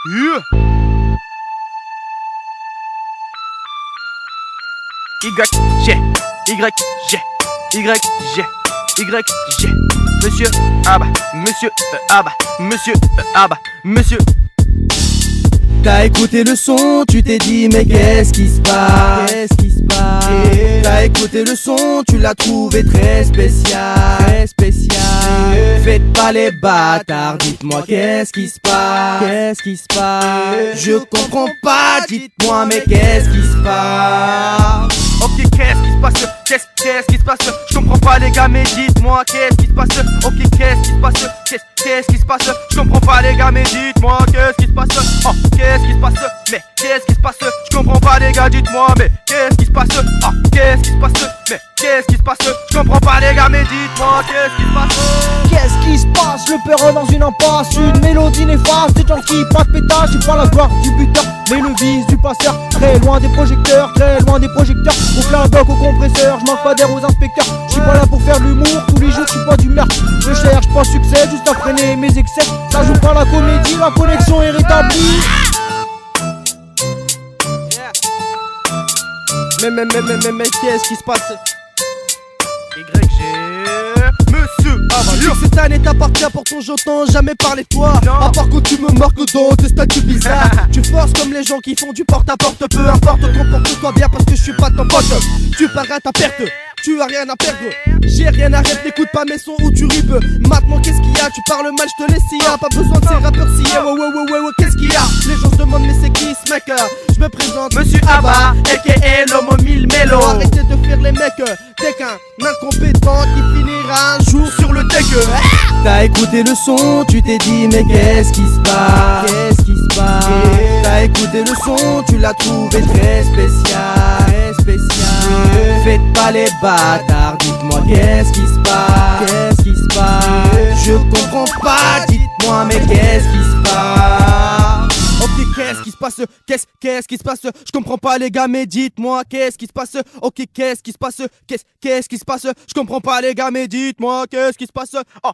Yeah. YG. Monsieur Abba, monsieur Abba, monsieur Abba, monsieur. T'as écouté le son, tu t'es dit mais qu'est-ce qui se passe? Qu'est-ce qui se passe? T'as écouté le son, tu l'as trouvé très spécial. Très spécial. Faites pas les bâtards, dites-moi qu'est-ce qui se passe? Qu'est-ce qui se passe? Je comprends pas, dites-moi mais qu'est-ce qui se passe? Ok, qu'est-ce qui se passe? Qu'est-ce qui se passe? Je comprends pas les gars, mais dites-moi qu'est-ce qui se passe? Ok, qu'est-ce qui se passe? Qu'est-ce qui se passe? Je comprends pas les gars, mais dites-moi qu'est-ce qui se passe? Oh, qu'est-ce qui se passe? Mais qu'est-ce qui se passe? Je comprends pas les gars, dites-moi, mais qu'est-ce qui se passe? Oh, qu'est-ce qui se passe? Mais qu'est-ce qui se passe? Je comprends pas les gars, mais dites-moi qu'est-ce qui se passe? Qu'est-ce qui se passe? Le père dans une impasse, une mélodie néfaste, des gens qui passent pétage, j'ai pas la gloire du buteur, mais le vice du passeur. Très loin des projecteurs, très loin des projecteurs. Au flingue au compresseur, je manque pas d'air aux inspecteurs. Je suis pas là pour faire de l'humour, tous les jours je suis pas d'humeur. Je cherche pas succès, juste à freiner mes excès. Ça joue pas la comédie, la connexion est rétablie. Mais qu'est-ce qui se passe? YG. Monsieur Abba. Cette année t'appartient pour ton j'entends jamais parler de toi. Non. À part que tu me marques dans tes statuts bizarres. Tu forces comme les gens qui font du porte-à-porte. Peu importe, comporte-toi bien parce que je suis pas ton pote. Tu parais à ta perte, tu as rien à perdre. J'ai rien à rêve, n'écoute pas mes sons où tu ripes. Maintenant qu'est-ce qu'il y a? Tu parles mal, je te laisse y a. Pas besoin de ces rappeurs si ouais, qu'est-ce qu'il y a? Les gens se demandent mais c'est qui ce mec? Je me présente, Monsieur Abba, aka l'homme 1000 mélo. arrêtez de faire les mecs. T'es qu'un incompétent qui finira un jour sur le deck. T'as écouté le son, tu t'es dit mais qu'est-ce qui se passe? Qu'est-ce qui se passe? T'as écouté le son, tu l'as trouvé très spécial. Très spécial. Faites pas les bâtards, dites-moi qu'est-ce qui se passe? Qu'est-ce qui se passe? Je comprends pas, dites-moi mais qu'est-ce qui se passe? Ok, qu'est-ce qui se passe? Qu'est-ce qui se passe? Je comprends pas les gars, mais dites-moi qu'est-ce qui se passe? Ok, qu'est-ce qui se passe? Qu'est-ce qui se passe? Je comprends pas les gars, mais dites-moi qu'est-ce qui se passe? Oh,